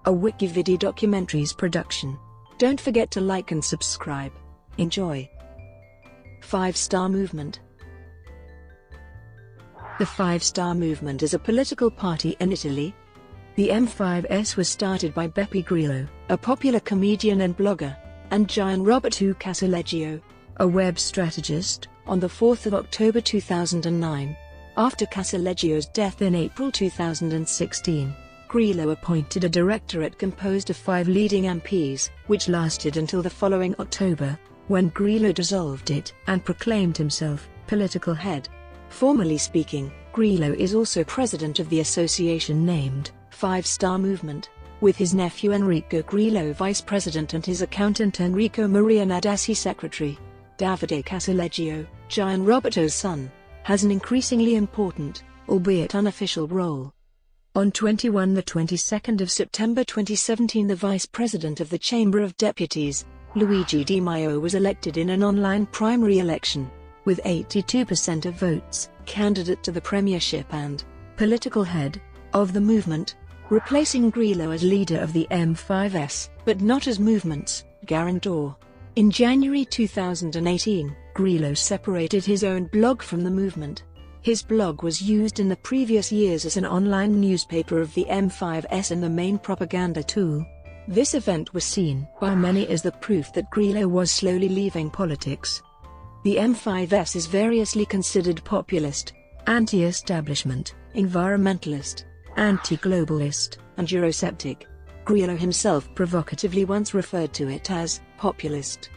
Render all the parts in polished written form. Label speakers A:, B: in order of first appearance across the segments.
A: a WikiVidi documentaries production. Don't forget to like and subscribe. Enjoy. 5-Star Movement. The 5-Star Movement is a political party in Italy. The M5S was started by Beppe Grillo, a popular comedian and blogger, and Gianroberto Casaleggio, a web strategist, on the 4th of October 2009. After Casaleggio's death in April 2016, Grillo appointed a directorate composed of 5 leading MPs, which lasted until the following October, when Grillo dissolved it and proclaimed himself political head. Formally speaking, Grillo is also president of the association named 5-Star Movement, with his nephew Enrico Grillo vice president and his accountant Enrico Maria Nadasi secretary. Davide Casaleggio, Gianroberto's son, has an increasingly important, albeit unofficial role. On the 22nd of September 2017, the vice president of the Chamber of Deputies, Luigi Di Maio, was elected in an online primary election, with 82% of votes, candidate to the premiership and political head of the movement, replacing Grillo as leader of the M5S, but not as movement's guarantor. In January 2018, Grillo separated his own blog from the movement. His blog was used in the previous years as an online newspaper of the M5S and the main propaganda tool. This event was seen by many as the proof that Grillo was slowly leaving politics. The M5S is variously considered populist, anti-establishment, environmentalist, anti-globalist, and Eurosceptic. Grillo himself provocatively once referred to it as populist.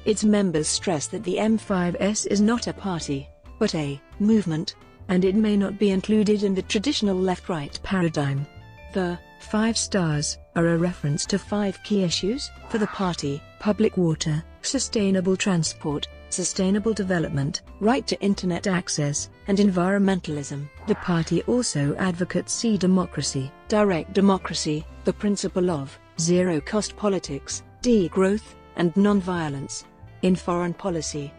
A: Its members stress that the M5S is not a party, but a movement, and it may not be included in the traditional left-right paradigm. The 5 stars are a reference to 5 key issues for the party: public water, sustainable transport, sustainable development, right to internet access, and environmentalism. The party also advocates democracy, direct democracy, the principle of zero-cost politics, degrowth, and non-violence. In foreign policy,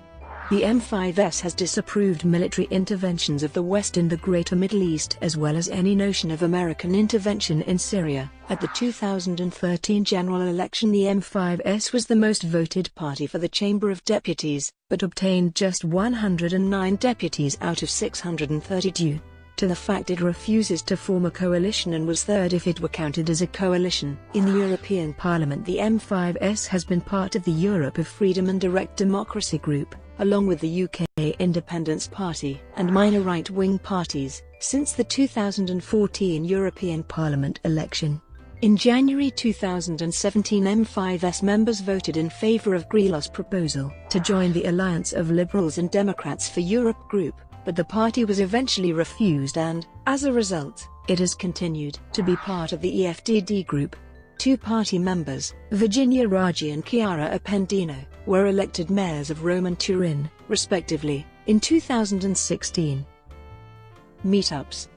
A: the M5S has disapproved military interventions of the West in the Greater Middle East, as well as any notion of American intervention in Syria. At the 2013 general election, the M5S was the most voted party for the Chamber of Deputies, but obtained just 109 deputies out of 630 due to the fact it refuses to form a coalition and was third if it were counted as a coalition. In the European Parliament, the M5S has been part of the Europe of Freedom and Direct Democracy group, along with the UK Independence Party and minor right-wing parties, since the 2014 European Parliament election. In January 2017, M5S members voted in favour of Grillo's proposal to join the Alliance of Liberals and Democrats for Europe group, but the party was eventually refused and, as a result, it has continued to be part of the EFDD group. 2 party members, Virginia Raggi and Chiara Appendino, were elected mayors of Rome and Turin, respectively, in 2016. Meetups.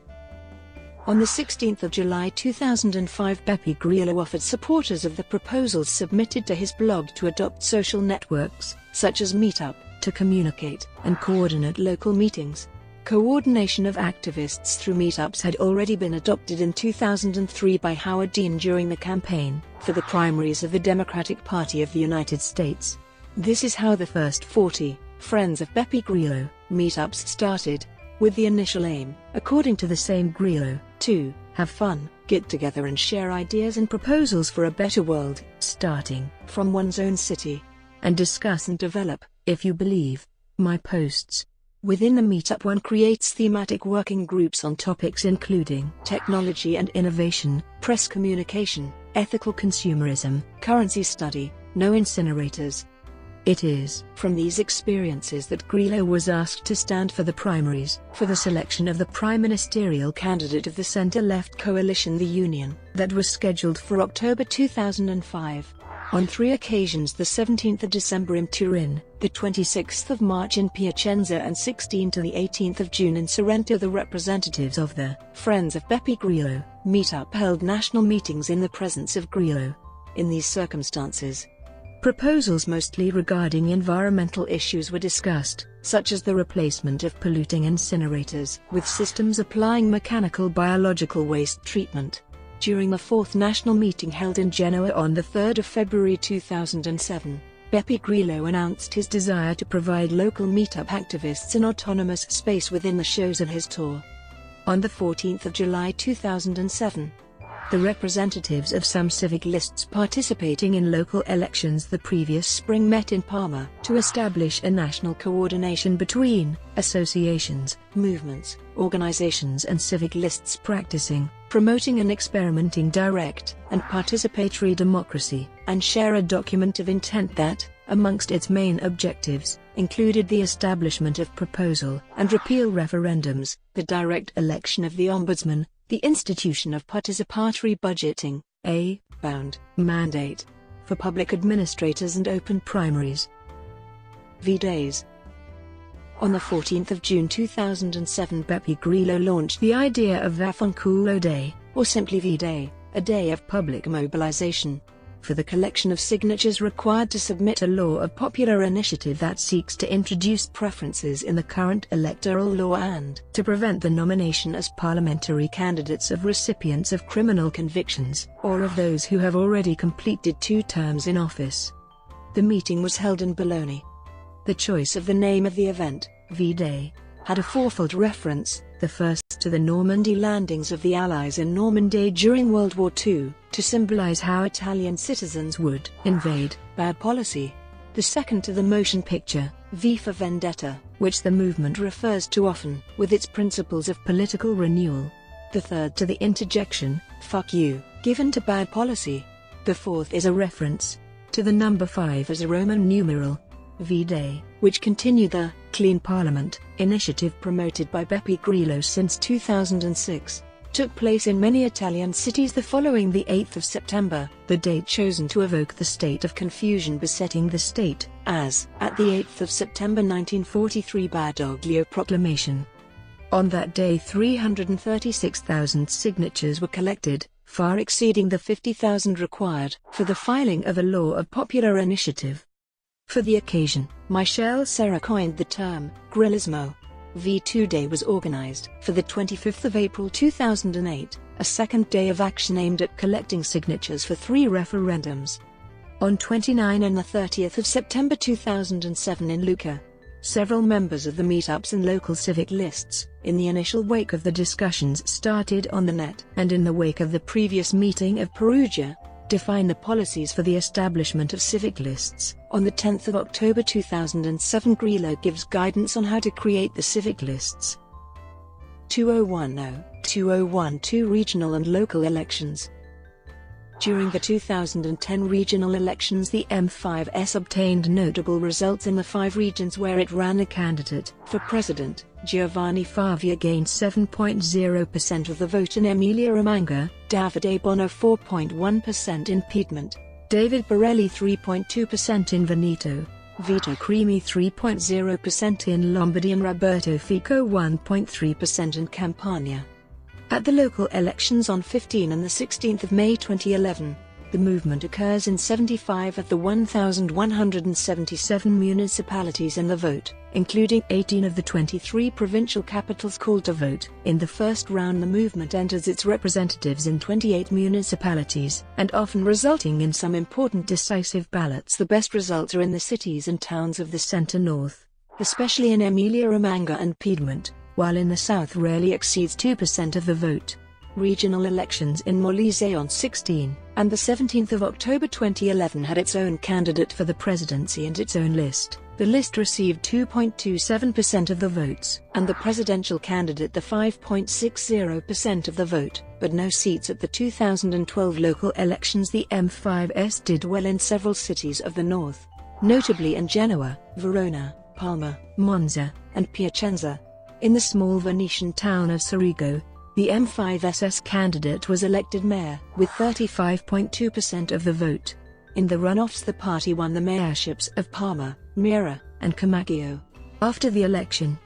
A: On the 16th of July 2005, Beppe Grillo offered supporters of the proposals submitted to his blog to adopt social networks, such as Meetup, to communicate and coordinate local meetings. Coordination of activists through meetups had already been adopted in 2003 by Howard Dean during the campaign for the primaries of the Democratic Party of the United States. This is how the first 40 Friends of Beppe Grillo meetups started, with the initial aim, according to the same Grillo, to have fun, get together and share ideas and proposals for a better world, starting from one's own city, and discuss and develop, if you believe my posts. Within the meetup, one creates thematic working groups on topics including technology and innovation, press communication, ethical consumerism, currency study, no incinerators. It is from these experiences that Grillo was asked to stand for the primaries for the selection of the prime ministerial candidate of the centre-left coalition, the Union, that was scheduled for October 2005. On 3 occasions, the 17th of December in Turin, the 26th of March in Piacenza and 16 to the 18th of June in Sorrento, the representatives of the Friends of Beppe Grillo meetup held national meetings in the presence of Grillo. In these circumstances, proposals mostly regarding environmental issues were discussed, such as the replacement of polluting incinerators with systems applying mechanical biological waste treatment. During the fourth national meeting held in Genoa on the 3rd of February 2007, Beppe Grillo announced his desire to provide local meetup activists an autonomous space within the shows of his tour. On the 14th of July 2007, the representatives of some civic lists participating in local elections the previous spring met in Parma to establish a national coordination between associations, movements, organizations and civic lists practicing, promoting and experimenting direct and participatory democracy, and share a document of intent that, amongst its main objectives, included the establishment of proposal and repeal referendums, the direct election of the ombudsman, the institution of participatory budgeting, a bound mandate for public administrators and open primaries. V-Days. On the 14th of June 2007, Beppe Grillo launched the idea of Vaffanculo Day, or simply V-Day, a day of public mobilization, for the collection of signatures required to submit a law of popular initiative that seeks to introduce preferences in the current electoral law and to prevent the nomination as parliamentary candidates of recipients of criminal convictions, or of those who have already completed 2 terms in office. The meeting was held in Bologna. The choice of the name of the event, V-Day, had a fourfold reference, the first to the Normandy landings of the Allies in Normandy during World War II, to symbolize how Italian citizens would invade bad policy. The second to the motion picture, V for Vendetta, which the movement refers to often, with its principles of political renewal. The third to the interjection, fuck you, given to bad policy. The fourth is a reference to the number 5 as a Roman numeral, V-Day, which continued the Clean Parliament initiative promoted by Beppe Grillo since 2006, took place in many Italian cities the following the 8th of September, the date chosen to evoke the state of confusion besetting the state, as, at the 8th of September 1943 Badoglio Proclamation. On that day 336,000 signatures were collected, far exceeding the 50,000 required for the filing of a law of popular initiative. For the occasion, Michel Serra coined the term Grillismo. V2 Day was organized for the 25th of April 2008, a second day of action aimed at collecting signatures for 3 referendums. On 29 and the 30th of September 2007 in Lucca, several members of the Meetups and local civic lists, in the initial wake of the discussions started on the net and in the wake of the previous meeting of Perugia, define the policies for the establishment of civic lists. On the 10th of October 2007, Grillo gives guidance on how to create the civic lists. 2010-2012 regional and local elections. During the 2010 regional elections, the M5S obtained notable results in the 5 regions where it ran a candidate for president. Giovanni Favia gained 7.0% of the vote in Emilia-Romagna, Davide Bono 4.1% in Piedmont, David Borelli 3.2% in Veneto, Vito Crimi 3.0% in Lombardy and Roberto Fico 1.3% in Campania. At the local elections on 15 and 16 May 2011, the movement occurs in 75 of the 1,177 municipalities in the vote, including 18 of the 23 provincial capitals called to vote. In the first round, the movement enters its representatives in 28 municipalities, and often resulting in some important decisive ballots. The best results are in the cities and towns of the center-north, especially in Emilia-Romagna and Piedmont, while in the south rarely exceeds 2% of the vote. Regional elections in Molise on 16 and the 17th of October 2011 had its own candidate for the presidency and its own list. The list received 2.27% of the votes, and the presidential candidate the 5.60% of the vote, but no seats at the 2012 local elections. The M5S did well in several cities of the north, notably in Genoa, Verona, Palma, Monza, and Piacenza. In the small Venetian town of Sorigo, the M5SS candidate was elected mayor, with 35.2% of the vote. In the runoffs, the party won the mayorships of Parma, Mira, and Comacchio. After the election,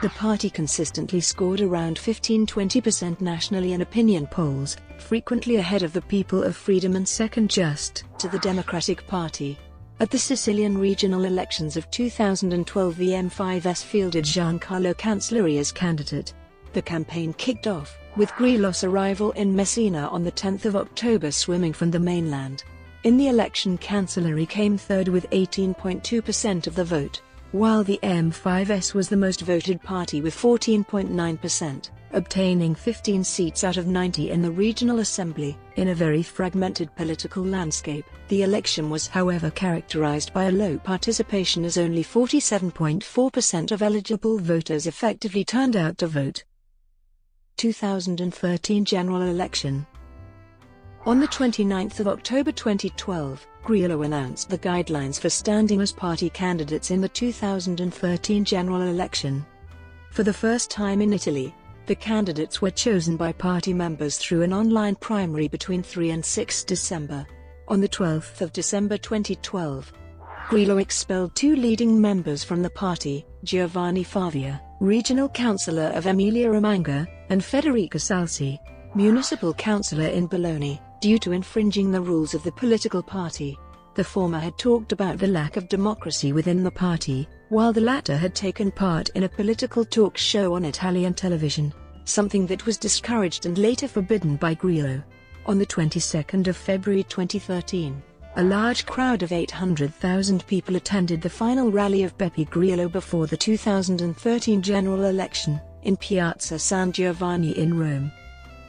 A: the party consistently scored around 15–20% nationally in opinion polls, frequently ahead of the People of Freedom and second just to the Democratic Party. At the Sicilian regional elections of 2012, the M5S fielded Giancarlo Cancelleri as candidate. The campaign kicked off with Grillo's arrival in Messina on the 10th of October swimming from the mainland. In the election, Cancellery came third with 18.2% of the vote, while the M5S was the most voted party with 14.9%, obtaining 15 seats out of 90 in the regional assembly. In a very fragmented political landscape, the election was however characterized by a low participation, as only 47.4% of eligible voters effectively turned out to vote. 2013 general election. On the 29th of October 2012, Grillo announced the guidelines for standing as party candidates in the 2013 general election. For the first time in Italy, the candidates were chosen by party members through an online primary between 3 and 6 December. On the 12th of December 2012, Grillo expelled two leading members from the party, Giovanni Favia, regional councillor of Emilia-Romagna, and Federica Salsi, municipal councillor in Bologna, due to infringing the rules of the political party. The former had talked about the lack of democracy within the party, while the latter had taken part in a political talk show on Italian television, something that was discouraged and later forbidden by Grillo. On the 22nd of February 2013, a large crowd of 800,000 people attended the final rally of Beppe Grillo before the 2013 general election, in Piazza San Giovanni in Rome.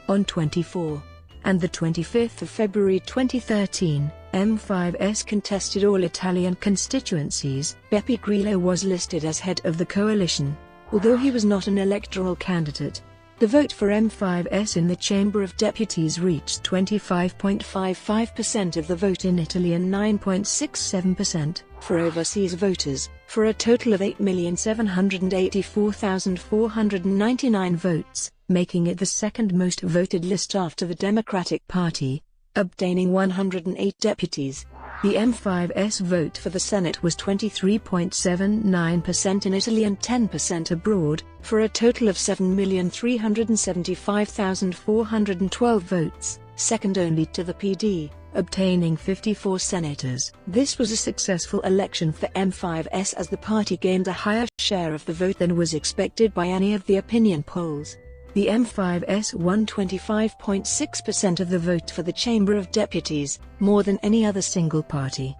A: On 24 and the 25th of February 2013, M5S contested all Italian constituencies. Beppe Grillo was listed as head of the coalition, although he was not an electoral candidate. The vote for M5S in the Chamber of Deputies reached 25.55% of the vote in Italy and 9.67% for overseas voters, for a total of 8,784,499 votes, making it the second most voted list after the Democratic Party, obtaining 108 deputies. The M5S vote for the Senate was 23.79% in Italy and 10% abroad, for a total of 7,375,412 votes, second only to the PD, obtaining 54 senators. This was a successful election for M5S as the party gained a higher share of the vote than was expected by any of the opinion polls. The M5S won 25.6% of the vote for the Chamber of Deputies, more than any other single party.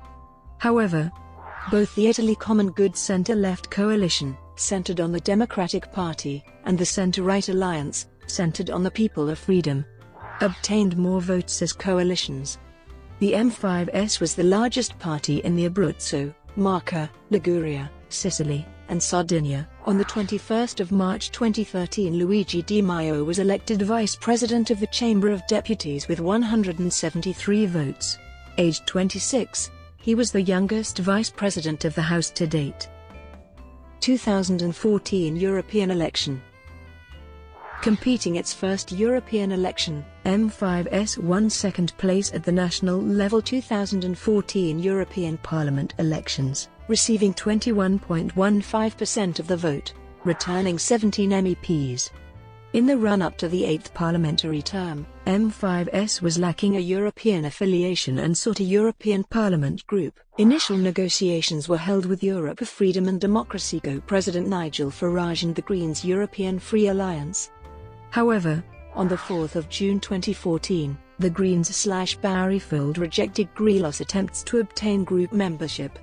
A: However, both the Italy Common Good centre-left coalition, centred on the Democratic Party, and the centre-right alliance, centred on the People of Freedom, obtained more votes as coalitions. The M5S was the largest party in the Abruzzo, Marca, Liguria, Sicily, and Sardinia. On the 21st of March 2013, Luigi Di Maio was elected Vice President of the Chamber of Deputies with 173 votes. Aged 26, he was the youngest Vice President of the House to date. 2014 European election. Competing its first European election, M5S won second place at the national level 2014 European Parliament elections, receiving 21.15% of the vote, returning 17 MEPs. In the run-up to the 8th parliamentary term, M5S was lacking a European affiliation and sought a European Parliament group. Initial negotiations were held with Europe of Freedom and Democracy co-President Nigel Farage and the Greens European Free Alliance. However, on the 4th of June 2014, the Greens/Barryfield rejected Grillo's attempts to obtain group membership.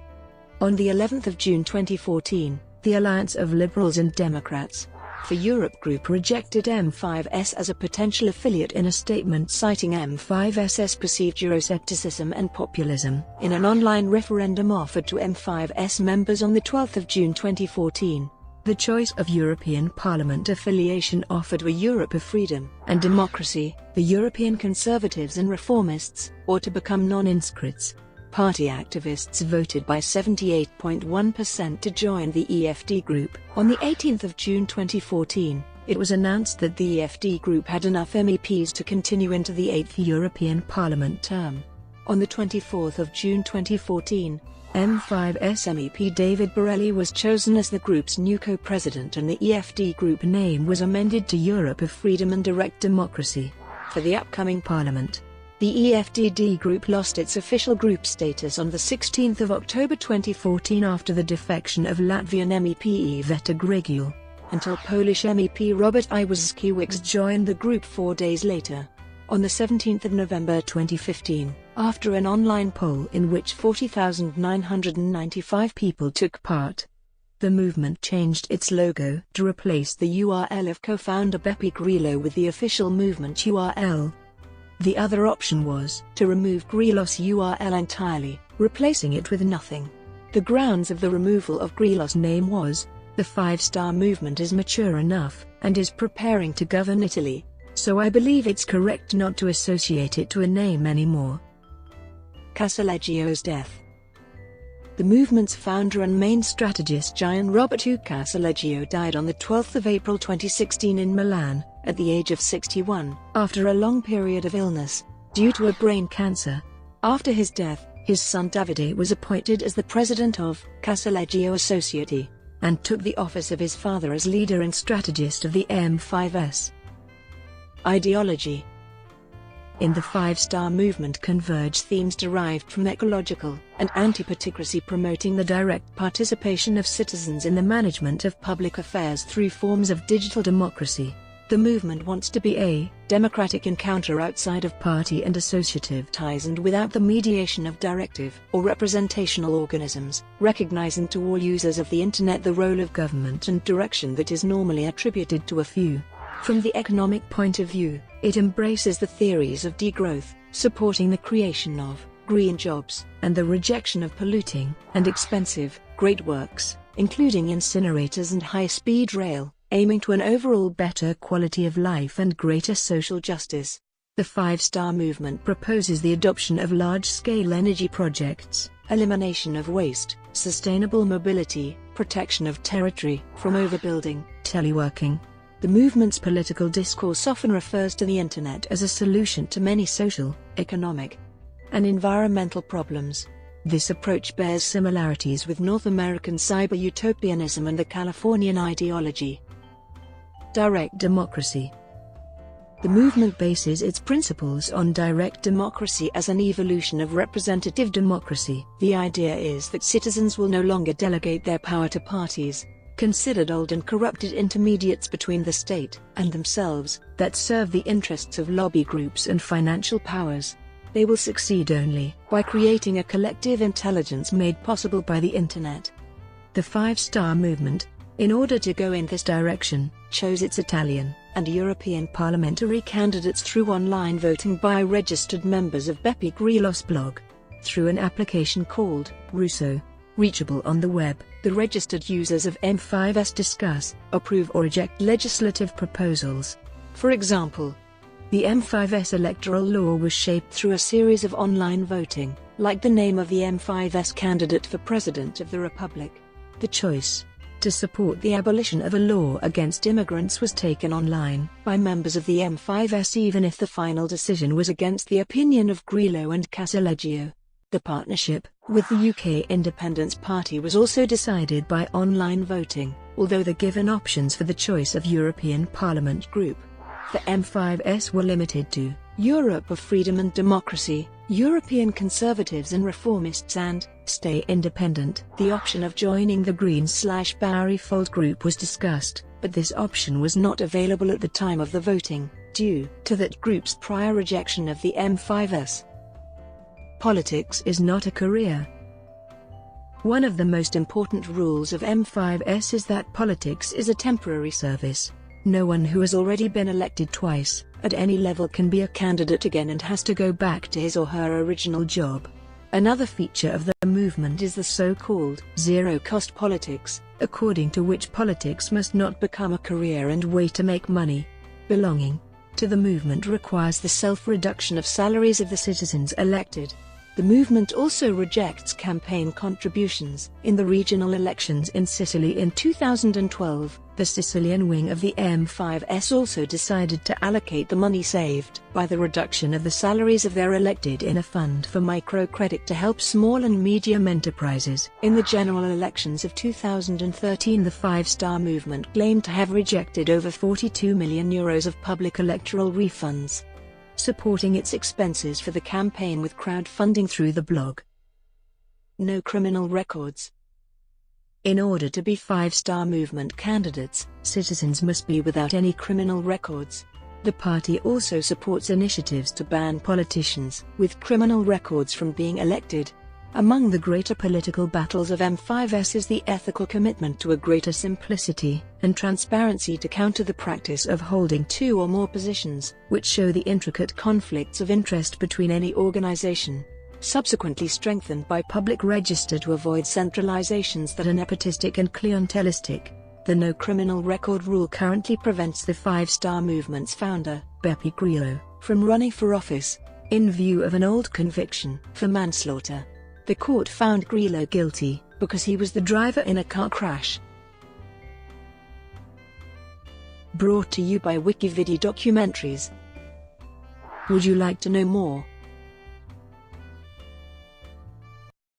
A: On the 11th of June 2014, the Alliance of Liberals and Democrats for Europe group rejected M5S as a potential affiliate in a statement citing M5S's perceived Euroscepticism and populism. In an online referendum offered to M5S members on the 12th of June 2014, the choice of European Parliament affiliation offered were Europe of Freedom and Democracy, the European Conservatives and Reformists, or to become non-inscrits. Party activists voted by 78.1% to join the EFD group. On the 18th of June 2014, it was announced that the EFD group had enough MEPs to continue into the 8th European Parliament term. On the 24th of June 2014, M5S MEP David Borelli was chosen as the group's new co-president and the EFD group name was amended to Europe of Freedom and Direct Democracy. For the upcoming parliament, the EFDD group lost its official group status on the 16th of October 2014 after the defection of Latvian MEP Beppe Grillo. until Polish MEP Robert Iwaskiewicz joined the group 4 days later. On the 17th of November 2015, after an online poll in which 40,995 people took part, the movement changed its logo to replace the URL of co-founder Beppe Grillo with the official movement URL. The other option was to remove Grillo's URL entirely, replacing it with nothing. The grounds of the removal of Grillo's name was, the Five-Star Movement is mature enough, and is preparing to govern Italy, so I believe it's correct not to associate it to a name anymore. Casaleggio's death. The movement's founder and main strategist Gianroberto Casaleggio died on the 12th of April 2016 in Milan, at the age of 61, after a long period of illness, due to a brain cancer. After his death, his son Davide was appointed as the president of Casaleggio Associati, and took the office of his father as leader and strategist of the M5S. Ideology. In the Five-Star Movement converge themes derived from ecological and anti-particracy, promoting the direct participation of citizens in the management of public affairs through forms of digital democracy. The movement wants to be a democratic encounter outside of party and associative ties and without the mediation of directive or representational organisms, recognizing to all users of the Internet the role of government and direction that is normally attributed to a few. From the economic point of view, it embraces the theories of degrowth, supporting the creation of green jobs, and the rejection of polluting and expensive, great works, including incinerators and high-speed rail, aiming to an overall better quality of life and greater social justice. The Five-Star Movement proposes the adoption of large-scale energy projects, elimination of waste, sustainable mobility, protection of territory from overbuilding, teleworking. The movement's political discourse often refers to the Internet as a solution to many social, economic, and environmental problems. This approach bears similarities with North American cyber-utopianism and the Californian ideology. Direct democracy. The movement bases its principles on direct democracy as an evolution of representative democracy. The idea is that citizens will no longer delegate their power to parties, considered old and corrupted intermediates between the state and themselves, that serve the interests of lobby groups and financial powers. They will succeed only by creating a collective intelligence made possible by the Internet. The Five-Star Movement, in order to go in this direction, chose its Italian and European parliamentary candidates through online voting by registered members of Beppe Grillo's blog. Through an application called Russo, reachable on the web, the registered users of M5S discuss, approve or reject legislative proposals. For example, the M5S electoral law was shaped through a series of online voting, like the name of the M5S candidate for President of the Republic. The choice to support the abolition of a law against immigrants was taken online by members of the M5S, even if the final decision was against the opinion of Grillo and Casaleggio. The partnership with the UK Independence Party was also decided by online voting, although the given options for the choice of European Parliament group. The M5S were limited to Europe of Freedom and Democracy, European Conservatives and Reformists, and Stay Independent. The option of joining the Green/Barry-Fold group was discussed, but this option was not available at the time of the voting, due to that group's prior rejection of the M5S. Politics is not a career. One of the most important rules of M5S is that politics is a temporary service. No one who has already been elected twice, at any level, can be a candidate again and has to go back to his or her original job. Another feature of the movement is the so-called zero-cost politics, according to which politics must not become a career and way to make money. Belonging to the movement requires the self-reduction of salaries of the citizens elected. The movement also rejects campaign contributions. In the regional elections in Sicily in 2012, the Sicilian wing of the M5S also decided to allocate the money saved by the reduction of the salaries of their elected in a fund for microcredit to help small and medium enterprises. In the general elections of 2013, the Five-Star Movement claimed to have rejected over €42 million of public electoral refunds, supporting its expenses for the campaign with crowdfunding through the blog. No criminal records. In order to be five-star movement candidates, citizens must be without any criminal records. The party also supports initiatives to ban politicians with criminal records from being elected. Among the greater political battles of M5S is the ethical commitment to a greater simplicity and transparency to counter the practice of holding two or more positions, which show the intricate conflicts of interest between any organization. Subsequently strengthened by public register to avoid centralizations that are nepotistic and clientelistic. The no criminal record rule currently prevents the five-star movement's founder, Beppe Grillo, from running for office, in view of an old conviction for manslaughter. The court found Grillo guilty because he was the driver in a car crash. Brought to you by WikiVidi documentaries. Would you like to know more?